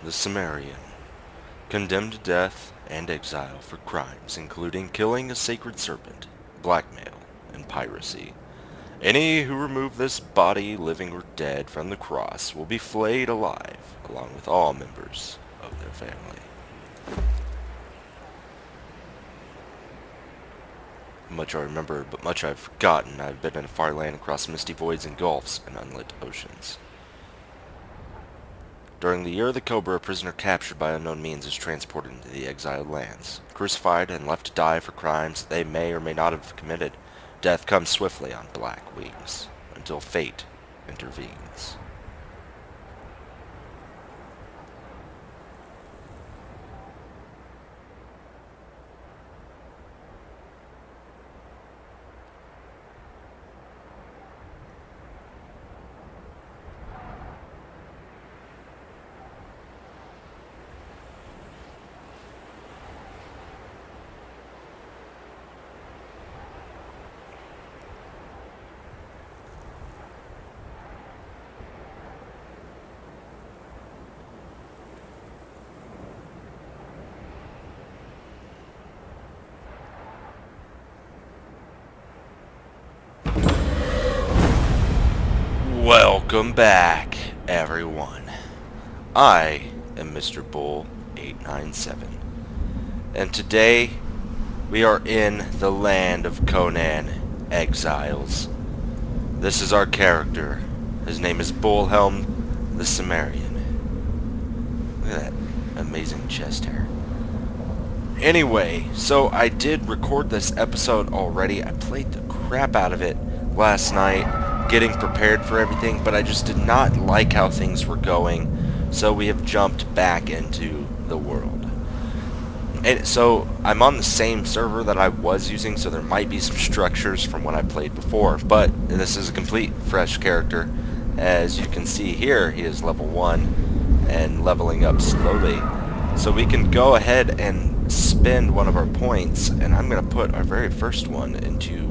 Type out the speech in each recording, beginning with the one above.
the Cimmerian, condemned to death and exile for crimes including killing a sacred serpent, blackmail, and piracy. Any who remove this body, living or dead, from the cross will be flayed alive, along with all members of their family. Much I remember, but much I've forgotten. I've been in a far land across misty voids and gulfs and unlit oceans. During the year of the Cobra, a prisoner captured by unknown means is transported into the exiled lands, crucified and left to die for crimes they may or may not have committed. Death comes swiftly on black wings, until fate intervenes. Welcome back, everyone. I am Mr. Bull 897, and today we are in the land of Conan Exiles. This is our character. His name is Bullhelm the Cimmerian. Look at that amazing chest hair. Anyway, so I did record this episode already. I played the crap out of it last night, getting prepared for everything, but I just did not like how things were going, so we have jumped back into the world. And so I'm on the same server that I was using, so there might be some structures from what I played before, but this is a complete fresh character. As you can see here, he is level 1 and leveling up slowly. So we can go ahead and spend one of our points, and I'm going to put our very first one into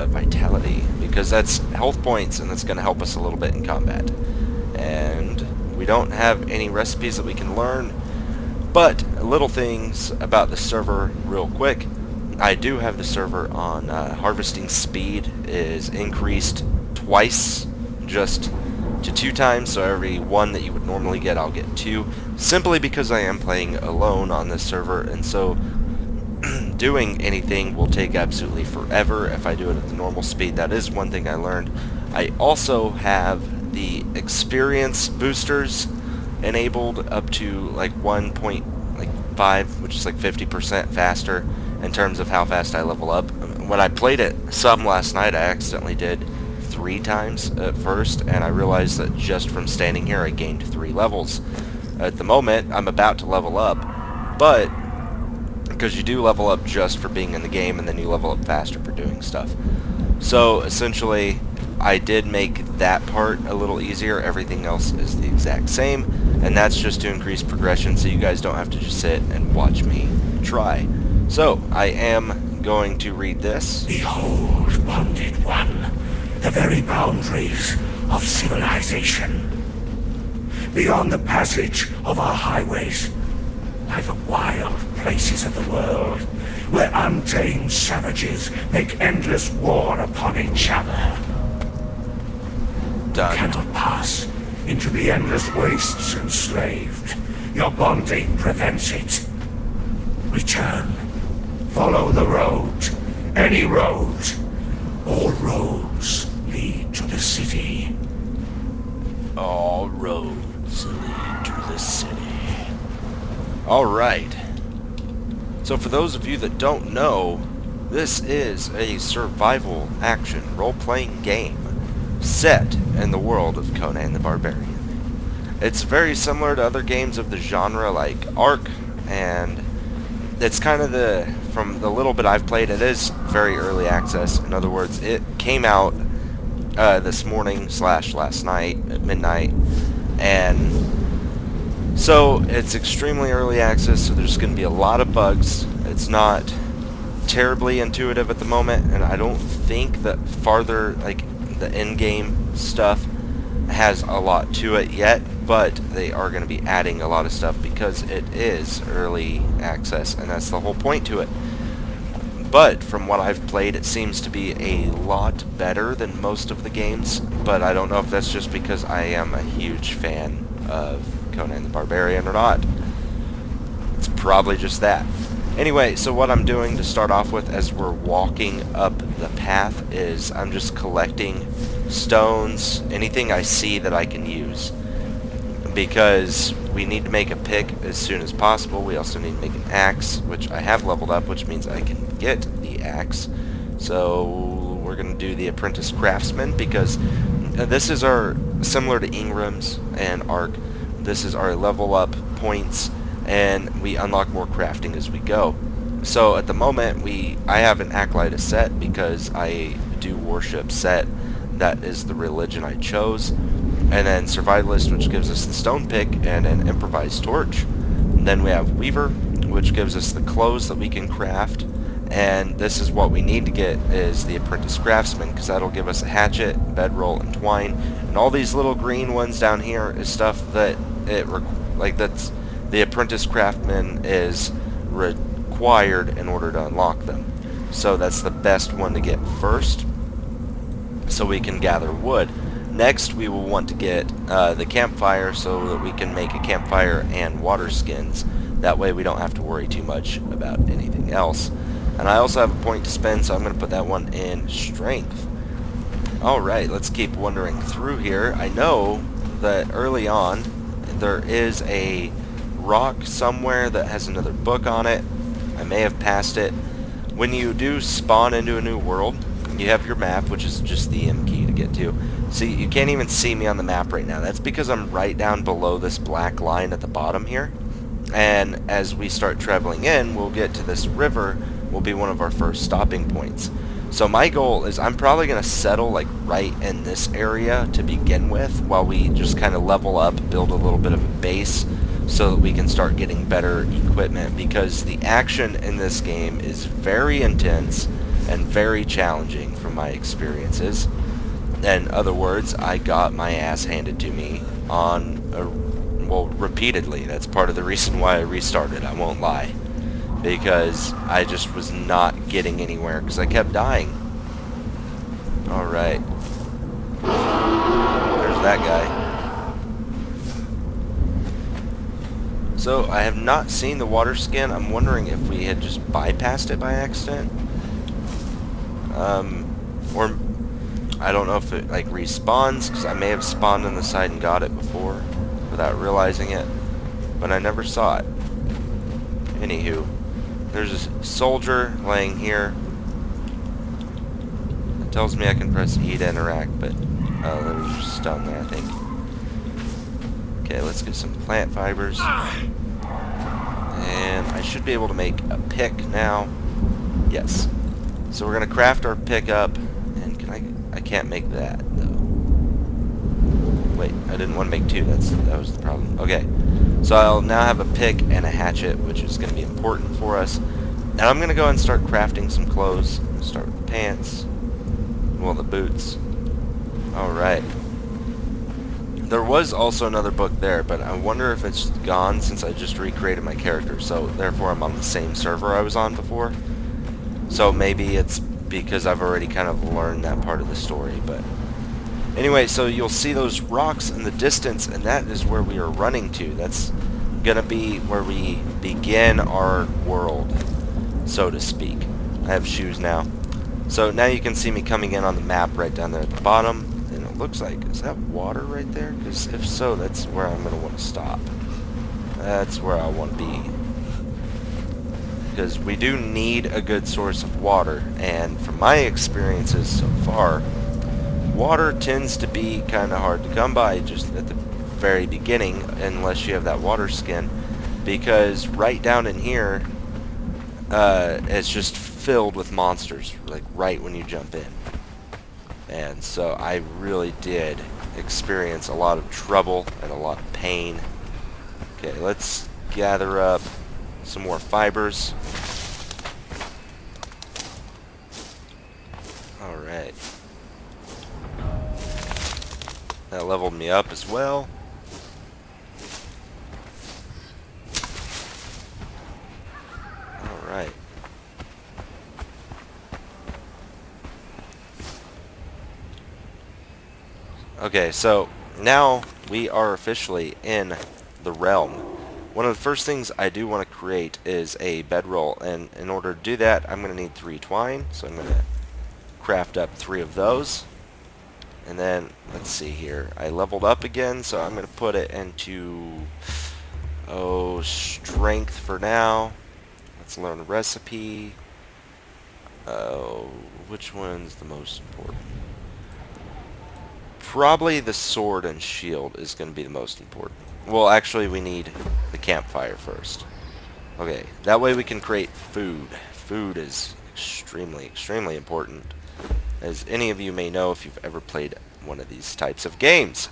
vitality, because that's health points and that's going to help us a little bit in combat. And we don't have any recipes that we can learn, but little things about the server real quick. I do have the server on harvesting speed is increased twice, just to 2 times, so every 1 that you would normally get, I'll get 2, simply because I am playing alone on this server, and so doing anything will take absolutely forever if I do it at the normal speed. That is one thing I learned. I also have the experience boosters enabled up to like 1.5, which is like 50% faster in terms of how fast I level up. When I played it some last night, I accidentally did 3 times at first, and I realized that just from standing here I gained 3 levels. At the moment, I'm about to level up, but because you do level up just for being in the game, and then you level up faster for doing stuff. So essentially, I did make that part a little easier. Everything else is the exact same, and that's just to increase progression, so you guys don't have to just sit and watch me try. So I am going to read this. Behold, bonded one, the very boundaries of civilization. Beyond the passage of our highways lie the wild places of the world, where untamed savages make endless war upon each other. Done. Cannot pass into the endless wastes enslaved. Your bonding prevents it. Return. Follow the road. Any road. All roads lead to the city. All roads lead to the city. Alright. So for those of you that don't know, this is a survival action role-playing game set in the world of Conan the Barbarian. It's very similar to other games of the genre like Ark, and it's kind of from the little bit I've played, it is very early access. In other words, it came out this morning / last night at midnight, and so it's extremely early access, so there's going to be a lot of bugs. It's not terribly intuitive at the moment, and I don't think that farther, like the in-game stuff has a lot to it yet. but they are going to be adding a lot of stuff because it is early access, and that's the whole point to it. But from what I've played, it seems to be a lot better than most of the games, but I don't know if that's just because I am a huge fan of Conan the Barbarian or not. It's probably just that. Anyway, so what I'm doing to start off with as we're walking up the path is I'm just collecting stones, anything I see that I can use. Because we need to make a pick as soon as possible. We also need to make an axe, which I have leveled up, which means I can get the axe. So we're going to do the apprentice craftsman, because this is our, similar to Ingram's and Ark, this is our level up points, and we unlock more crafting as we go. So at the moment, I have an Acolyte set because I do worship set. That is the religion I chose. And then Survivalist, which gives us the stone pick and an improvised torch. And then we have Weaver, which gives us the clothes that we can craft. And this is what we need to get, is the Apprentice Craftsman, because that'll give us a hatchet, bedroll, and twine. And all these little green ones down here is stuff that that's the Apprentice Craftsman is required in order to unlock them. So that's the best one to get first, so we can gather wood. Next, we will want to get the campfire so that we can make a campfire and water skins. That way we don't have to worry too much about anything else. And I also have a point to spend, so I'm going to put that one in strength. Alright, let's keep wandering through here. I know that early on there is a rock somewhere that has another book on it. I may have passed it. When you do spawn into a new world, you have your map, which is just the M key to get to. See, you can't even see me on the map right now. That's because I'm right down below this black line at the bottom here. And as we start traveling in, we'll get to this river, will be one of our first stopping points. So my goal is I'm probably going to settle like right in this area to begin with, while we just kind of level up, build a little bit of a base, so that we can start getting better equipment, because the action in this game is very intense and very challenging from my experiences. In other words, I got my ass handed to me repeatedly. That's part of the reason why I restarted, I won't lie. Because I just was not getting anywhere, because I kept dying. Alright. There's that guy. So, I have not seen the water skin. I'm wondering if we had just bypassed it by accident. Or I don't know if it like respawns, because I may have spawned on the side and got it before without realizing it, but I never saw it. Anywho, there's a soldier laying here. It tells me I can press E to interact, but there was just stun there, I think. Okay, let's get some plant fibers, and I should be able to make a pick now. Yes. So we're gonna craft our pickup, and I can't make that though. Wait, I didn't want to make two. That was the problem. Okay, so I'll now have a pick and a hatchet, which is going to be important for us. And I'm going to go and start crafting some clothes. Start with the pants, well, the boots. All right. There was also another book there, but I wonder if it's gone since I just recreated my character. So therefore, I'm on the same server I was on before. So maybe it's because I've already kind of learned that part of the story, but anyway, so you'll see those rocks in the distance, and that is where we are running to. That's gonna be where we begin our world, so to speak. I have shoes now. So now you can see me coming in on the map right down there at the bottom, and it looks like, is that water right there? Because if so, that's where I'm gonna want to stop. That's where I want to be. Because we do need a good source of water, and from my experiences so far, water tends to be kind of hard to come by just at the very beginning, unless you have that water skin, because right down in here, it's just filled with monsters, like right when you jump in. And so I really did experience a lot of trouble and a lot of pain. Okay, let's gather up some more fibers. Alright. That leveled me up as well. Okay, so now we are officially in the realm. One of the first things I do want to create is a bedroll, and in order to do that, I'm going to need 3 twine, so I'm going to craft up 3 of those. And then, let's see here, I leveled up again, so I'm going to put it into, strength for now. Let's learn a recipe. Which one's the most important? Probably the sword and shield is going to be the most important. Well, actually, we need the campfire first. Okay, that way we can create food. Food is extremely, extremely important, as any of you may know if you've ever played one of these types of games.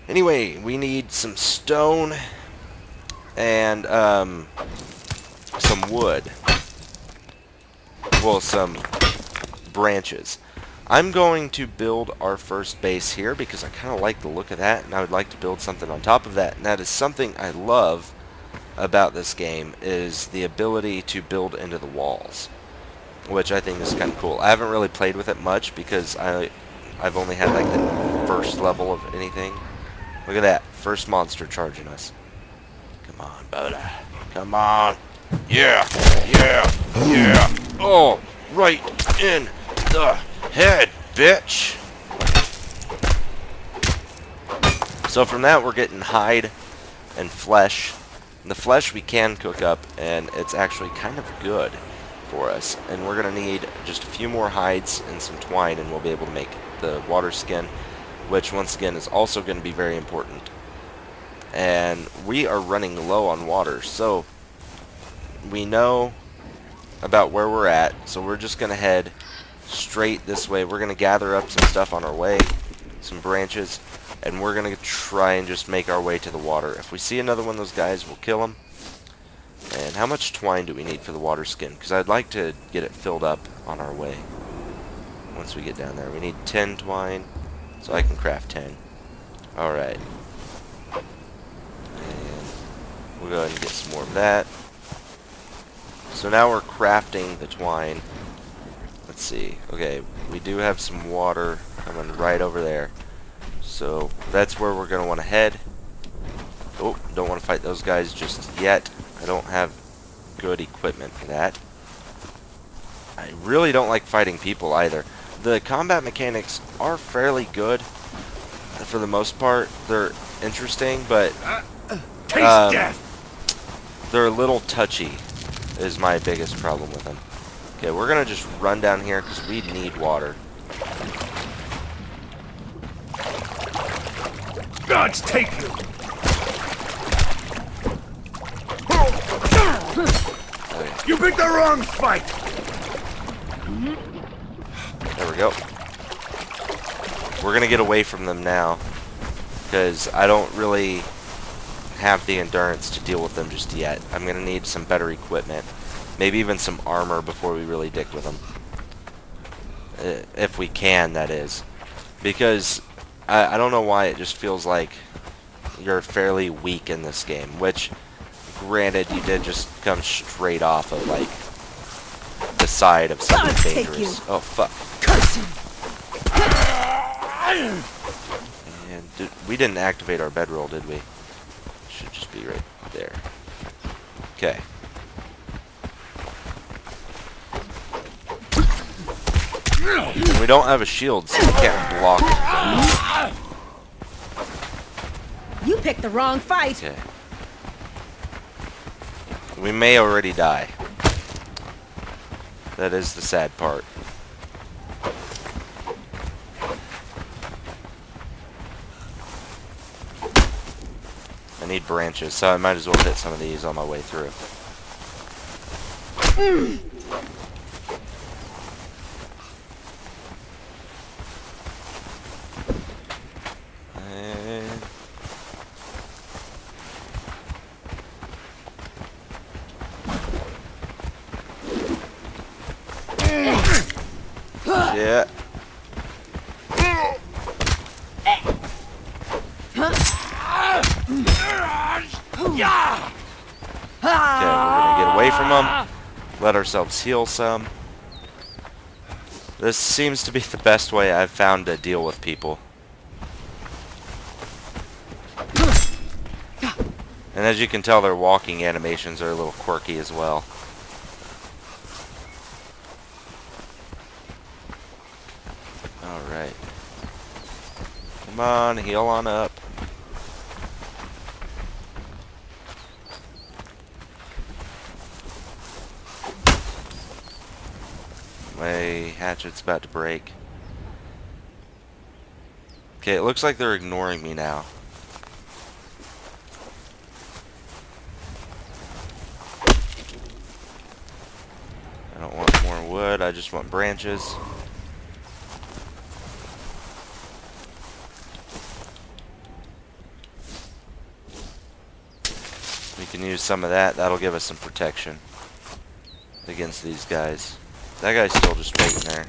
Anyway, we need some stone and some wood. Well, some branches. I'm going to build our first base here because I kind of like the look of that, and I would like to build something on top of that. And that is something I love about this game, is the ability to build into the walls, which I think is kind of cool. I haven't really played with it much because I've only had like the first level of anything. Look at that, first monster charging us. Come on, Boda. Come on. Yeah, yeah, yeah. Oh, right in the head, bitch. So from that, we're getting hide and flesh. And the flesh we can cook up, and it's actually kind of good for us. And we're going to need just a few more hides and some twine, and we'll be able to make the water skin, which once again is also going to be very important. And we are running low on water, so we know about where we're at, so we're just going to head straight this way. We're going to gather up some stuff on our way, some branches, and we're going to try and just make our way to the water. If we see another one of those guys, we'll kill him. And how much twine do we need for the water skin? Because I'd like to get it filled up on our way. Once we get down there, we need 10 twine, so I can craft 10. Alright. And we'll go ahead and get some more of that. So now we're crafting the twine. Let's see. Okay, we do have some water coming right over there. So that's where we're going to want to head. Oh, don't want to fight those guys just yet. I don't have good equipment for that. I really don't like fighting people either. The combat mechanics are fairly good for the most part. They're interesting, but Taste death. they're a little touchy is my biggest problem with them. Okay, we're going to just run down here because we need water. Gods take you. Okay, You picked the wrong fight. there we go. We're going to get away from them now because I don't really have the endurance to deal with them just yet. I'm going to need some better equipment. Maybe even some armor before we really dick with them. If we can, that is. Because I don't know why it just feels like you're fairly weak in this game. Which, granted, you did just come straight off of, like, the side of something dangerous. Oh, fuck. Curse you! And we didn't activate our bedroll, did we? Should just be right there. Okay. We don't have a shield, so we can't block it. You picked the wrong fight. Okay. We may already die. That is the sad part. I need branches, so I might as well hit some of these on my way through. And yeah. Okay, we're gonna get away from them. Let ourselves heal some. This seems to be the best way I've found to deal with people. And as you can tell, their walking animations are a little quirky as well. Alright. Come on, heal on up. My hatchet's about to break. Okay, it looks like they're ignoring me now. I don't want more wood, I just want branches. We can use some of that, that'll give us some protection against these guys. That guy's still just waiting there.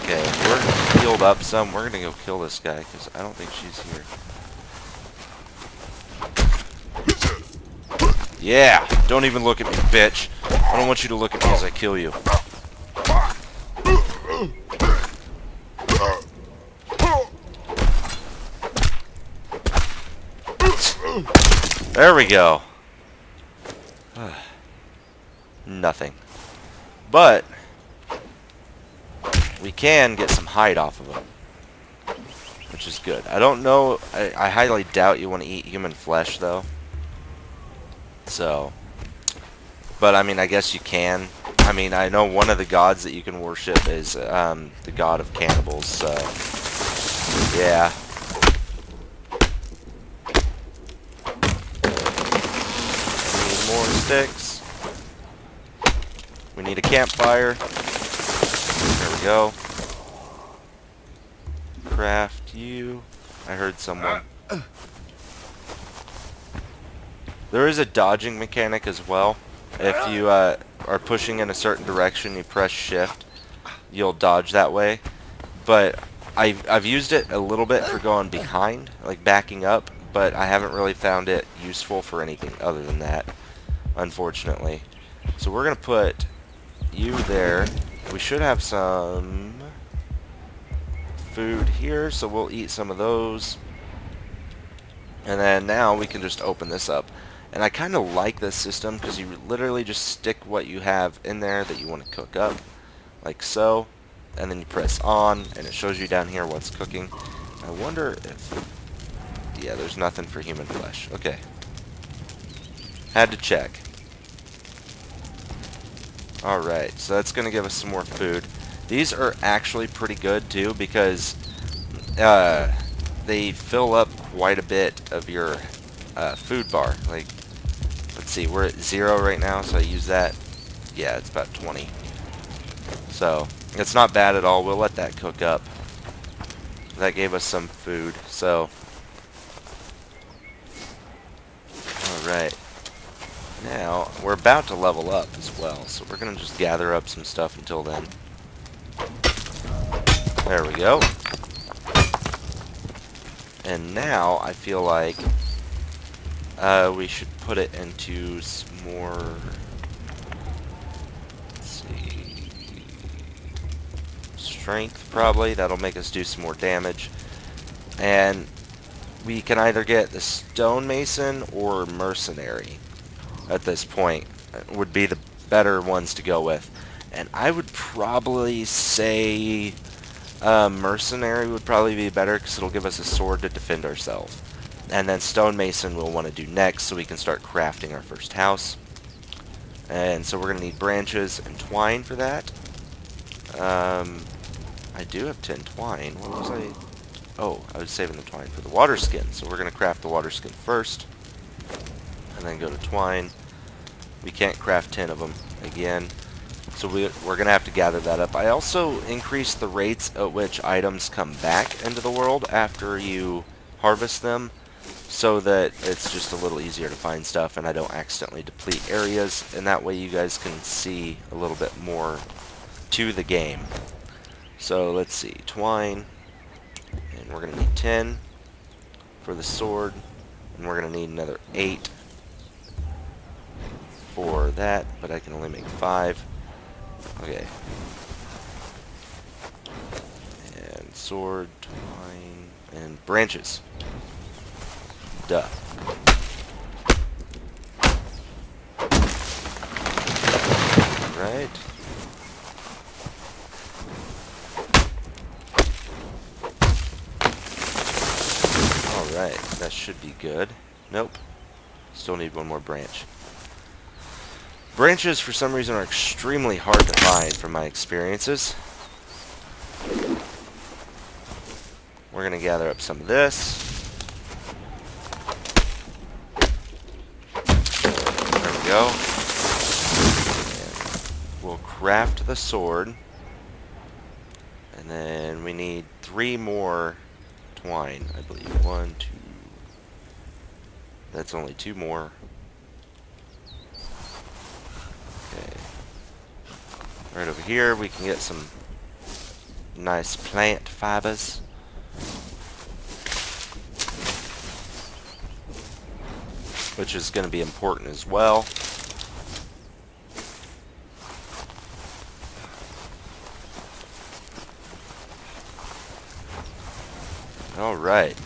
Okay, we're healed up some. We're gonna go kill this guy because I don't think she's here. Yeah! Don't even look at me, bitch. I don't want you to look at me as I kill you. There we go. Nothing. But we can get some hide off of them, which is good. I don't know. I highly doubt you want to eat human flesh, though. So, but I mean, I guess you can. I mean, I know one of the gods that you can worship is the god of cannibals. So, yeah. Need more sticks. We need a campfire. There we go. Craft you. I heard someone. There is a dodging mechanic as well. If you are pushing in a certain direction, you press shift, you'll dodge that way. But I've used it a little bit for going behind, like backing up, but I haven't really found it useful for anything other than that, unfortunately. So we're going to put you there. We should have some food here, so we'll eat some of those. And then now we can just open this up. And I kind of like this system because you literally just stick what you have in there that you want to cook up, like so, and then you press on, and it shows you down here what's cooking. I wonder if... yeah, there's nothing for human flesh. Okay. Had to check. Alright, so that's going to give us some more food. These are actually pretty good, too, because they fill up quite a bit of your food bar. Like, let's see, we're at 0 right now, so I use that. Yeah, it's about 20. So, it's not bad at all. We'll let that cook up. That gave us some food, so... alright. Now, we're about to level up as well, so we're going to just gather up some stuff until then. There we go. And now, I feel like we should put it into some more... let's see... strength, probably. That'll make us do some more damage. And we can either get the stonemason or mercenary at this point. Would be the better ones to go with. And I would probably say mercenary would probably be better because it'll give us a sword to defend ourselves. And then stonemason we'll want to do next so we can start crafting our first house. And so we're going to need branches and twine for that. I do have 10 twine. What was I... oh, I was saving the twine for the water skin. So we're going to craft the water skin first. And then go to twine. We can't craft 10 of them again. So we're going to have to gather that up. I also increased the rates at which items come back into the world after you harvest them, so that it's just a little easier to find stuff and I don't accidentally deplete areas, and that way you guys can see a little bit more to the game. So let's see, twine, and we're going to need 10 for the sword, and we're going to need another 8 for that, but I can only make 5. Okay. And sword, twine, And branches. Duh. Right. Alright, that should be good. Nope. Still need one more branch. Branches, for some reason, are extremely hard to find from my experiences. We're going to gather up some of this. There we go. And we'll craft the sword. And then we need 3 more twine, I believe. 1, 2. That's only 2 more. Okay. Right over here, we can get some nice plant fibers. Which is going to be important as well. Alright.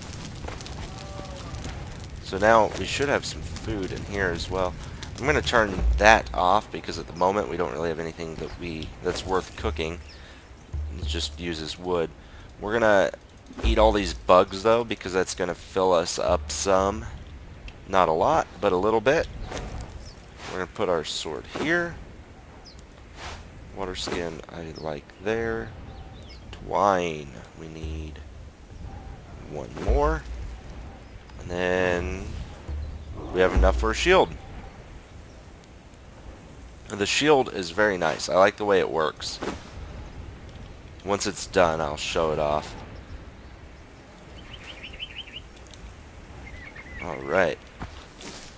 So now we should have some food in here as well. I'm going to turn that off because at the moment we don't really have anything that's worth cooking. It just uses wood. We're going to eat all these bugs though because that's going to fill us up some. Not a lot, but a little bit. We're going to put our sword here. Water skin I like there. Twine. We need 1 more. And then we have enough for a shield. The shield is very nice. I like the way it works. Once it's done, I'll show it off. Alright.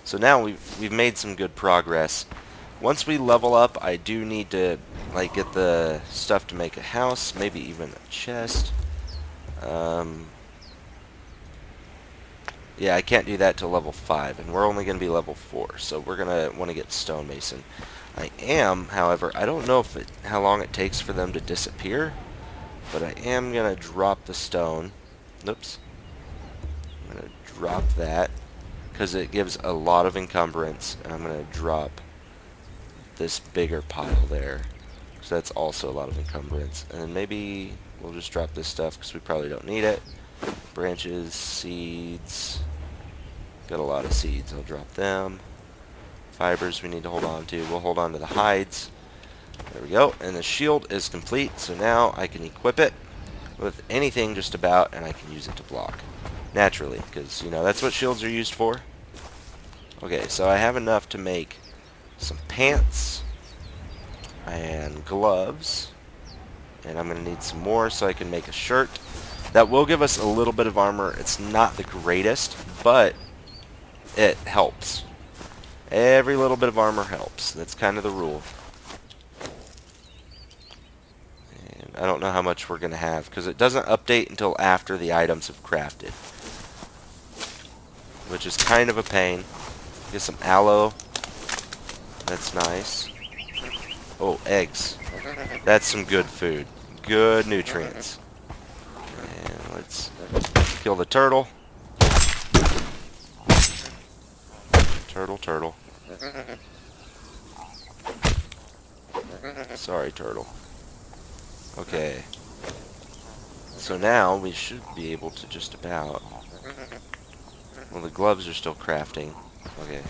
So now we've made some good progress. Once we level up, I do need to get the stuff to make a house, maybe even a chest. Yeah, I can't do that till level 5, and we're only going to be level 4, so we're going to want to get stonemason. I am, however, I don't know how long it takes for them to disappear, but I am going to drop the stone. Oops. I'm going to drop that, because it gives a lot of encumbrance, and I'm going to drop this bigger pile there, so that's also a lot of encumbrance. And then maybe we'll just drop this stuff, because we probably don't need it. Branches, seeds. Got a lot of seeds. I'll drop them. Fibers we need to hold on to. We'll hold on to the hides. There we go. And the shield is complete, so now I can equip it with anything just about, and I can use it to block. Naturally, because, you know, that's what shields are used for. Okay, so I have enough to make some pants and gloves. And I'm going to need some more so I can make a shirt. That will give us a little bit of armor. It's not the greatest, but it helps. Every little bit of armor helps. That's kind of the rule. And I don't know how much we're going to have, because it doesn't update until after the items have crafted. Which is kind of a pain. Get some aloe. That's nice. Oh, eggs. That's some good food. Good nutrients. And let's kill the turtle. Turtle. Sorry, turtle. Okay. So now we should be able to just about... Well, the gloves are still crafting. Okay.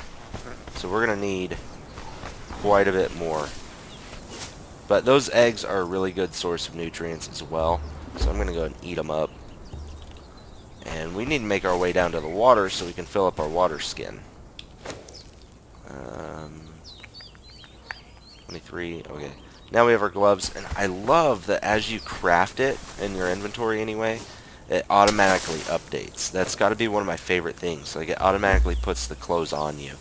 So we're going to need quite a bit more. But those eggs are a really good source of nutrients as well. So I'm going to go and eat them up. And we need to make our way down to the water so we can fill up our water skin. 23, okay. Now we have our gloves, and I love that as you craft it in your inventory anyway, it automatically updates. That's got to be one of my favorite things. Like, it automatically puts the clothes on you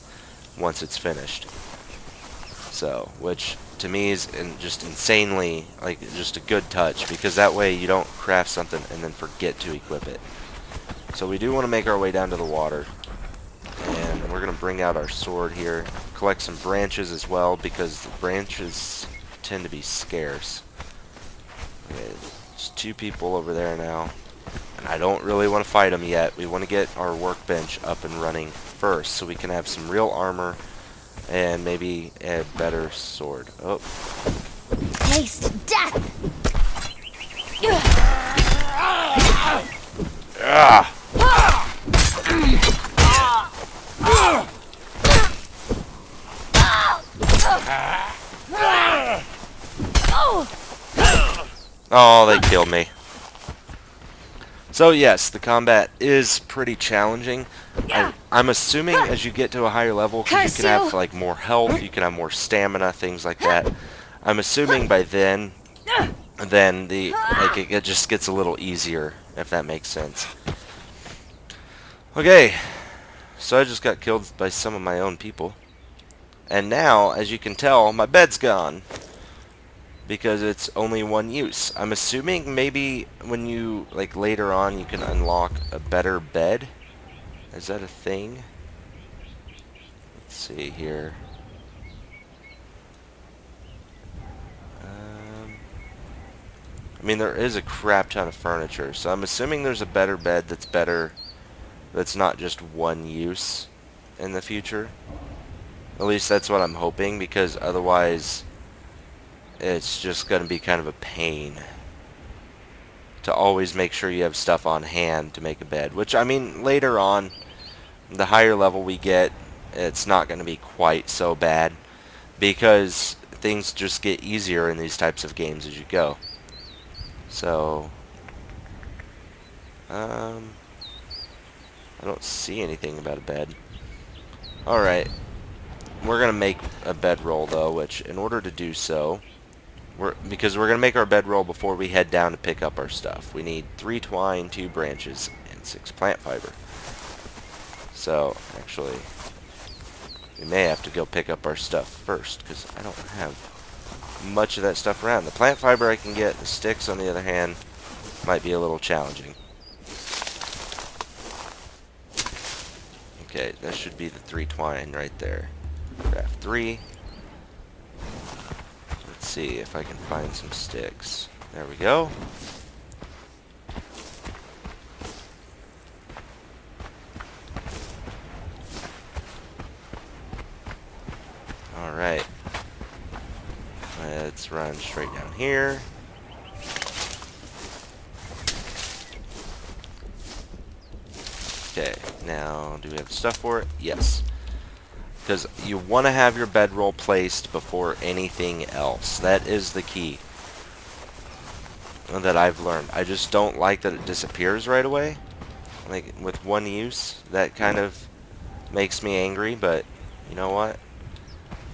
once it's finished. So, which to me is just insanely, like, just a good touch, because that way you don't craft something and then forget to equip it. So we do want to make our way down to the water, and we're going to bring out our sword here, collect some branches as well, because the branches tend to be scarce. Okay, there's 2 people over there now. And I don't really want to fight them yet. We want to get our workbench up and running first so we can have some real armor and maybe a better sword. Oh. Taste death! Ah! Oh, they killed me. So yes, the combat is pretty challenging. I'm assuming as you get to a higher level, 'cause you can have like more health, you can have more stamina, things like that. I'm assuming by then it just gets a little easier, if that makes sense. Okay, so I just got killed by some of my own people. And now, as you can tell, my bed's gone. Because it's only one use. I'm assuming maybe when you, like later on, you can unlock a better bed. Is that a thing? Let's see here. I mean, there is a crap ton of furniture, so I'm assuming there's a better bed that's better, that's not just one use in the future. At least that's what I'm hoping, because otherwise it's just going to be kind of a pain to always make sure you have stuff on hand to make a bed. Which, I mean, later on, the higher level we get, it's not going to be quite so bad, because things just get easier in these types of games as you go. So, I don't see anything about a bed. Alright, we're going to make a bedroll though, which in order to do so, because we're going to make our bedroll before we head down to pick up our stuff. We need 3 twine, 2 branches, and 6 plant fiber. So, actually, we may have to go pick up our stuff first, because I don't have much of that stuff around. The plant fiber I can get, the sticks on the other hand, might be a little challenging. Okay, that should be the 3 twine right there. Craft 3. Let's see if I can find some sticks. There we go. Alright. Let's run straight down here. Okay, now do we have the stuff for it? Yes. Because you want to have your bedroll placed before anything else. That is the key that I've learned. I just don't like that it disappears right away. Like, with one use, that kind of makes me angry, but you know what?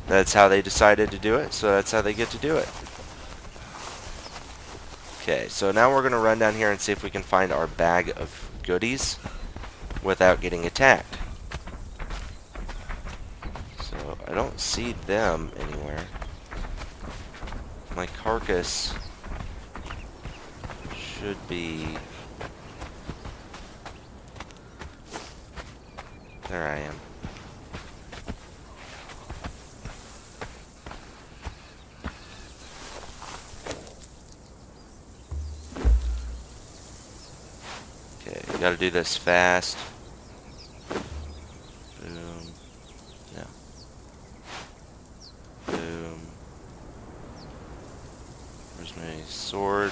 That's how they decided to do it, so that's how they get to do it. Okay, so now we're going to run down here and see if we can find our bag of goodies without getting attacked. So, I don't see them anywhere. My carcass should be... There I am. Okay, we gotta do this fast. Boom. No. Boom. Where's my sword?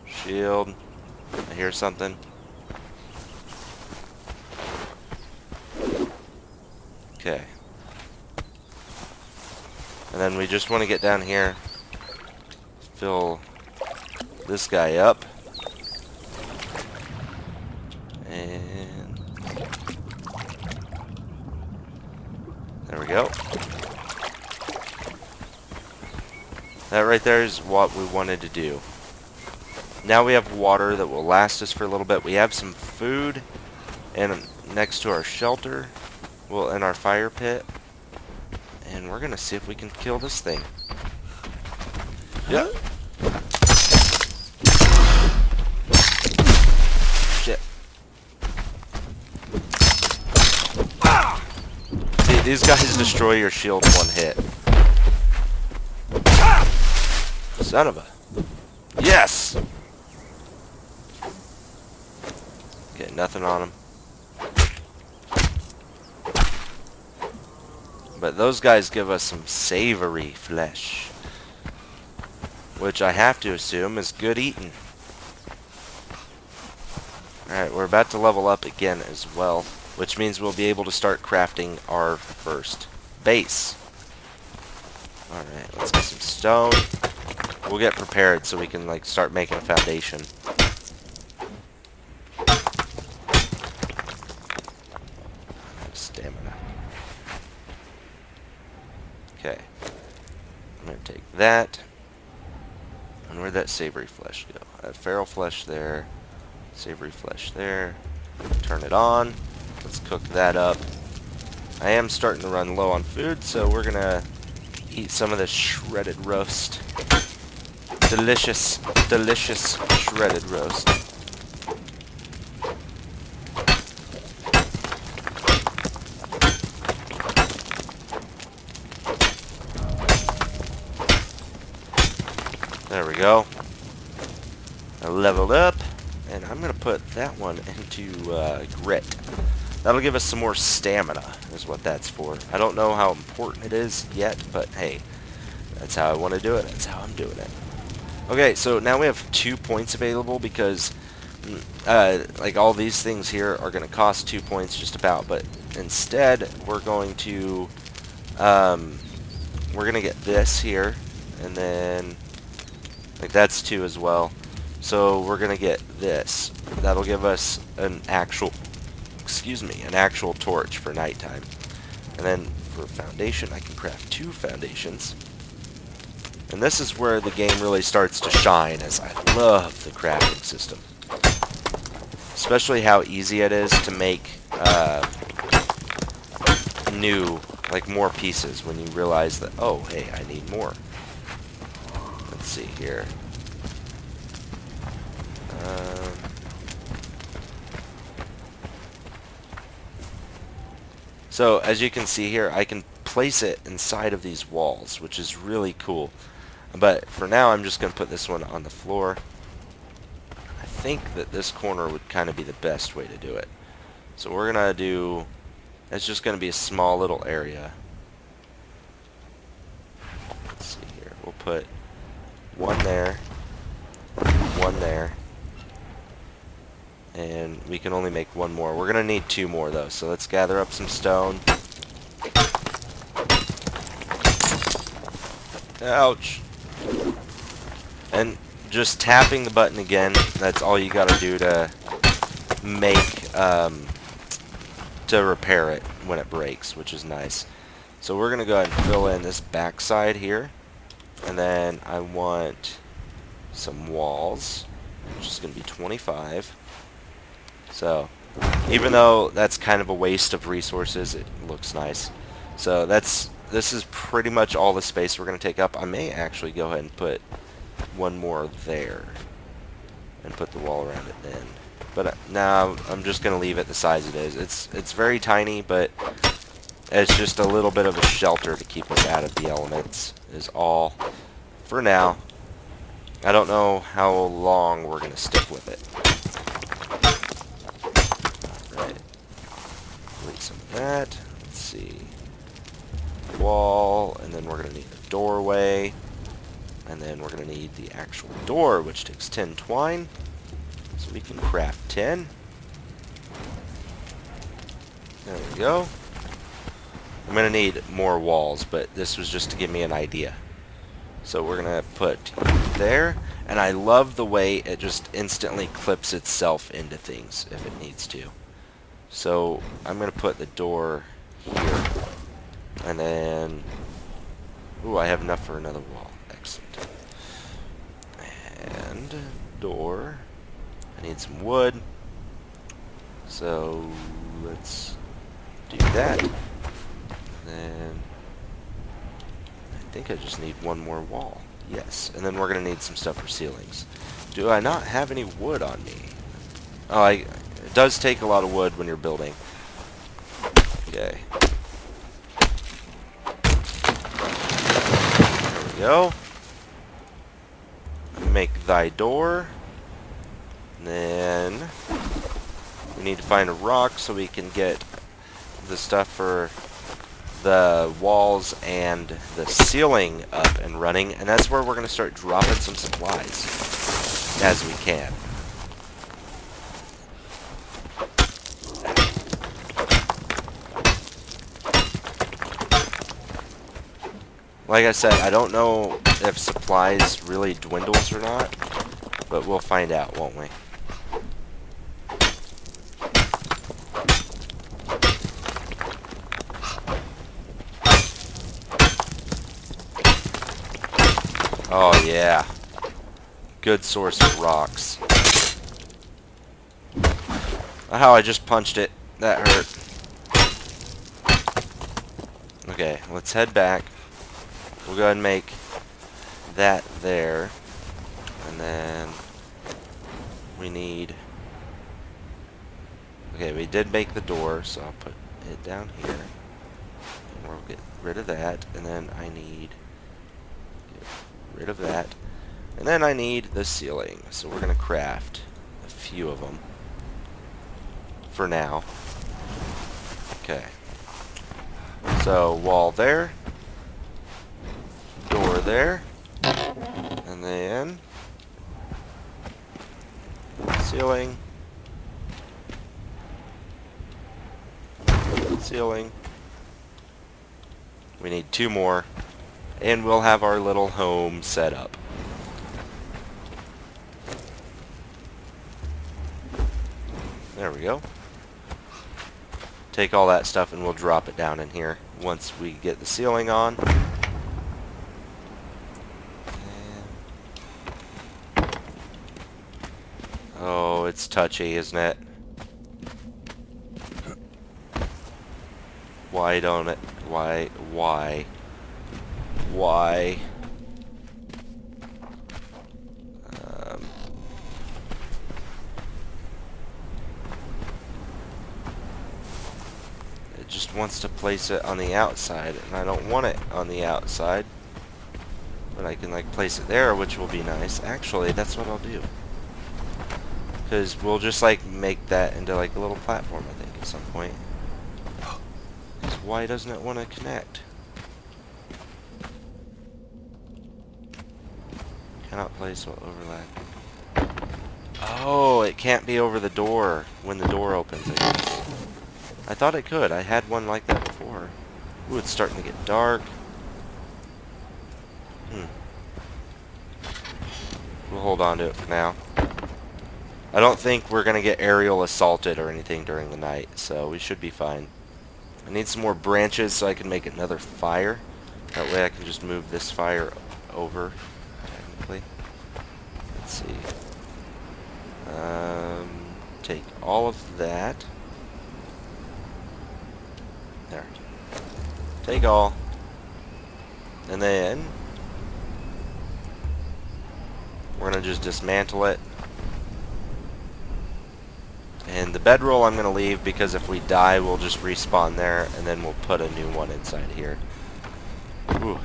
Shield. I hear something. Okay. And then we just want to get down here, fill this guy up. And there we go. That right there is what we wanted to do. Now we have water that will last us for a little bit. We have some food and next to our shelter, well, in our fire pit. And we're gonna see if we can kill this thing. Yep. Shit. See, these guys destroy your shield in one hit. Son of a... Yes! Okay, nothing on them. But those guys give us some savory flesh, which I have to assume is good eating. Alright, we're about to level up again as well, which means we'll be able to start crafting our first base. Alright, let's get some stone. We'll get prepared so we can like start making a foundation. Stamina. Okay. I'm going to take that. And where'd that savory flesh go? I have feral flesh there. Savory flesh there. Turn it on. Let's cook that up. I am starting to run low on food, so we're going to eat some of this shredded roast. Delicious, delicious shredded roast. There we go. I leveled up, and I'm going to put that one into grit. That'll give us some more stamina, is what that's for. I don't know how important it is yet, but hey, that's how I want to do it. That's how I'm doing it. Okay, so now we have 2 points available because like all these things here are going to cost 2 points just about, but instead we're going to get this here, and then like that's 2 as well. So we're going to get this. That'll give us an actual torch for nighttime. And then for foundation, I can craft 2 foundations. And this is where the game really starts to shine, as I love the crafting system. Especially how easy it is to make more pieces when you realize that, oh, hey, I need more. Let's see here. So, as you can see here, I can place it inside of these walls, which is really cool. But for now, I'm just going to put this one on the floor. I think that this corner would kind of be the best way to do it. So we're going to do... It's just going to be a small little area. Let's see here. We'll put one there, one there, and we can only make one more. We're going to need 2 more, though, so let's gather up some stone. Ouch. And just tapping the button again, that's all you got to do to make, to repair it when it breaks, which is nice. So we're going to go ahead and fill in this backside here. And then I want some walls, which is going to be 25. So, even though that's kind of a waste of resources, it looks nice. So this is pretty much all the space we're going to take up. I may actually go ahead and put one more there and put the wall around it then. But now I'm just going to leave it the size it is. It's very tiny, but it's just a little bit of a shelter to keep us out of the elements is all for now. I don't know how long we're going to stick with it. Alright. Delete some of that. Let's see. Wall, and then we're going to need a doorway. And then we're going to need the actual door, which takes 10 twine. So we can craft 10. There we go. I'm going to need more walls, but this was just to give me an idea. So we're going to put there. And I love the way it just instantly clips itself into things if it needs to. So I'm going to put the door here. And then... Ooh, I have enough for another wall. Excellent. And door. I need some wood. So let's do that. Then I think I just need one more wall. Yes. And then we're going to need some stuff for ceilings. Do I not have any wood on me? Oh, it does take a lot of wood when you're building. Okay. There we go. Make thy door. And then We need to find a rock so we can get the stuff for the walls and the ceiling up and running, and that's where we're going to start dropping some supplies as we can. Like I said, I don't know if supplies really dwindles or not, but we'll find out, won't we? Oh yeah. Good source of rocks. How I just punched it. That hurt. Okay, let's head back. We'll go ahead and make that there. And then we need... Okay, we did make the door, so I'll put it down here. And we'll get rid of that. And then I need... Get rid of that. And then I need the ceiling. So we're going to craft a few of them. For now. Okay. So, wall there. Door there. And then... ceiling. Ceiling. We need 2 more. And we'll have our little home set up. There we go. Take all that stuff and we'll drop it down in here once we get the ceiling on. And oh, it's touchy, isn't it? Why don't it? Why? It just wants to place it on the outside, and I don't want it on the outside. But I can like place it there, which will be nice. Actually, that's what I'll do. Because we'll just like make that into like a little platform, I think, at some point. Because why doesn't it want to connect? Cannot place while overlapping. Oh, it can't be over the door when the door opens, I guess. I thought it could. I had one like that before. Ooh, it's starting to get dark. We'll hold on to it for now. I don't think we're going to get aerial assaulted or anything during the night, so we should be fine. I need some more branches so I can make another fire. That way I can just move this fire over, technically. Let's see. Take all of that. There. Take all. And then we're going to just dismantle it. And the bedroll I'm going to leave because if we die we'll just respawn there and then we'll put a new one inside here. Ooh.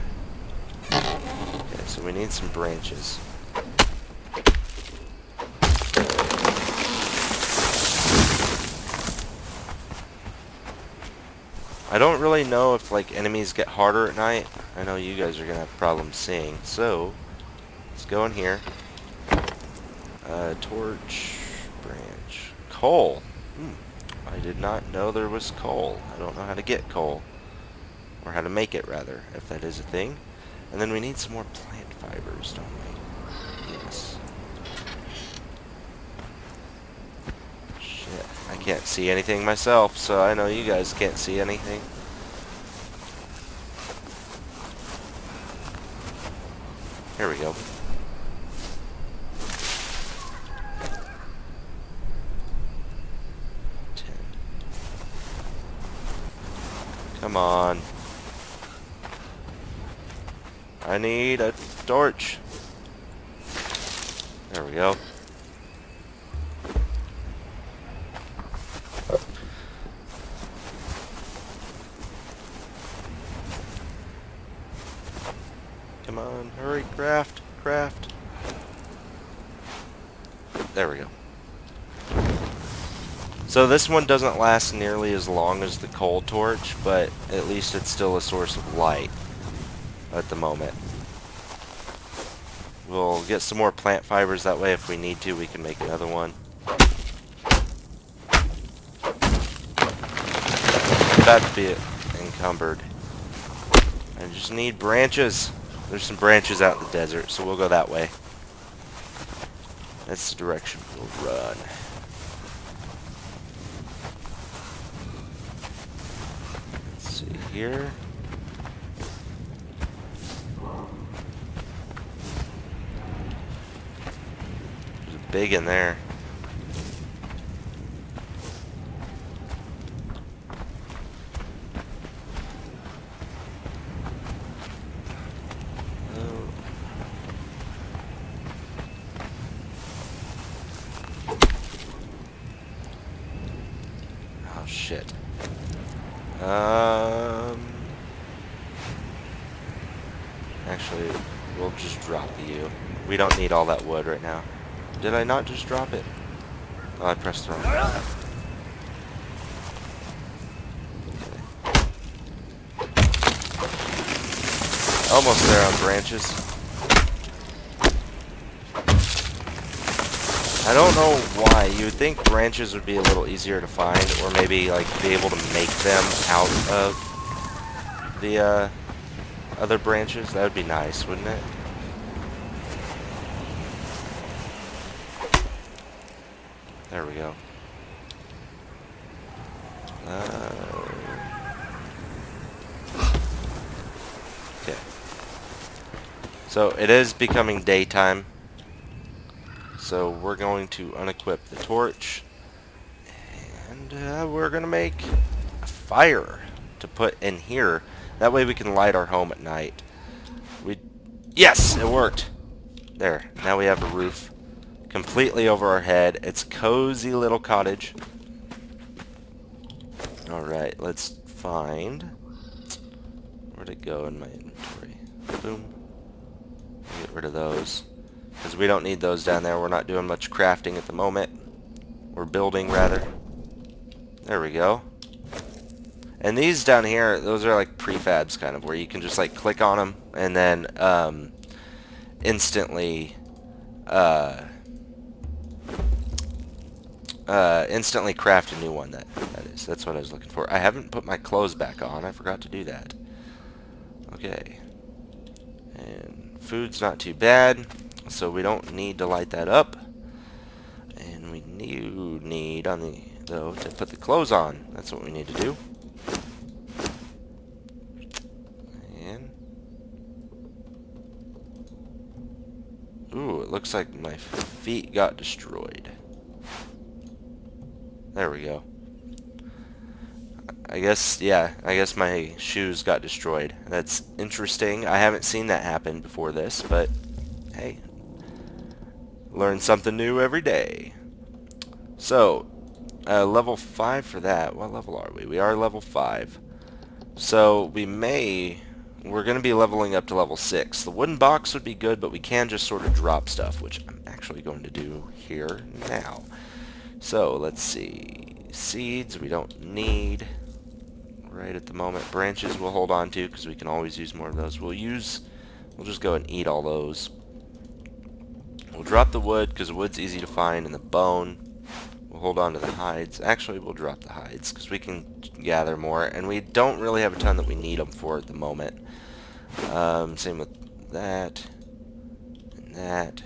Okay, so we need some branches. I don't really know if like enemies get harder at night. I know you guys are gonna have problems seeing. So let's go in here. Torch, branch, coal. I did not know there was coal. I don't know how to get coal, or how to make it rather, if that is a thing. And then we need some more plant fibers, don't we? Yes. Shit, I can't see anything myself, so I know you guys can't see anything. Here we go. Come on. I need a torch. There we go. Come on, hurry, craft, craft. There we go. So this one doesn't last nearly as long as the coal torch, but at least it's still a source of light at the moment. We'll get some more plant fibers, that way if we need to we can make another one. About to be encumbered. I just need branches. There's some branches out in the desert, so we'll go that way. That's the direction we'll run. Let's see here. There's a big in there. Oh shit. Actually, we'll just drop you. We don't need all that wood right now. Did I not just drop it? Oh, I pressed the wrong button. Almost there on branches. I don't know why. You would think branches would be a little easier to find, or maybe like be able to make them out of the other branches. That would be nice, wouldn't it? There we go. Okay. So it is becoming daytime. So we're going to unequip the torch. And we're going to make a fire to put in here. That way we can light our home at night. Yes, it worked. There. Now we have a roof completely over our head. It's a cozy little cottage. Alright, let's find... Where'd it go in my inventory? Boom. Get rid of those. Because we don't need those down there. We're not doing much crafting at the moment. We're building, rather. There we go. And these down here, those are like prefabs, kind of, where you can just like click on them and then instantly instantly craft a new one. That's what I was looking for. I haven't put my clothes back on. I forgot to do that. Okay. And food's not too bad, so we don't need to light that up. And we need on the though to put the clothes on. That's what we need to do. And ooh, it looks like my feet got destroyed. There we go. I guess, yeah, I guess my shoes got destroyed. That's interesting. I haven't seen that happen before this, but hey, learn something new every day. So, level 5 for that. What level are we? We are level 5. So, we're going to be leveling up to level 6. The wooden box would be good, but we can just sort of drop stuff, which I'm actually going to do here now. So, let's see. Seeds we don't need right at the moment. Branches we'll hold on to because we can always use more of those. We'll just go and eat all those. We'll drop the wood because the wood's easy to find, and the bone. We'll hold on to the hides. Actually, we'll drop the hides because we can gather more, and we don't really have a ton that we need them for at the moment. Same with that and that.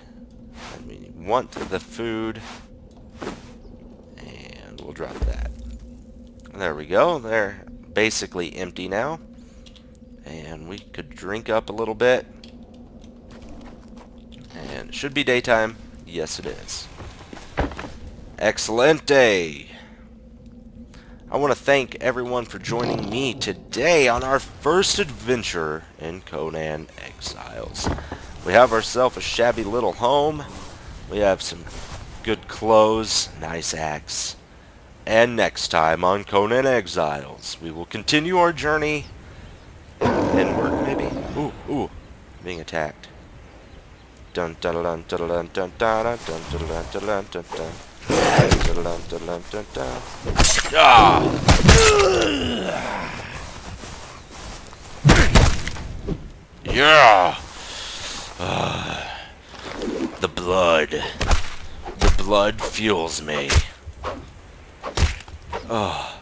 And we want the food, and we'll drop that. There we go. They're basically empty now, and we could drink up a little bit. And it should be daytime. Yes, it is. Excellent day. I want to thank everyone for joining me today on our first adventure in Conan Exiles. We have ourselves a shabby little home. We have some good clothes, nice axe. And next time on Conan Exiles, we will continue our journey inward, maybe? Ooh, being attacked. Dun dun dun dun dun dun dun dun dun dun dun dun dun dun. Ah! Yeah! The blood. The blood fuels me. Oh.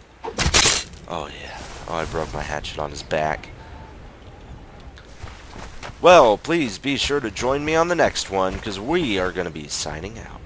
Oh, yeah. Oh, I broke my hatchet on his back. Well, please be sure to join me on the next one, because we are going to be signing out.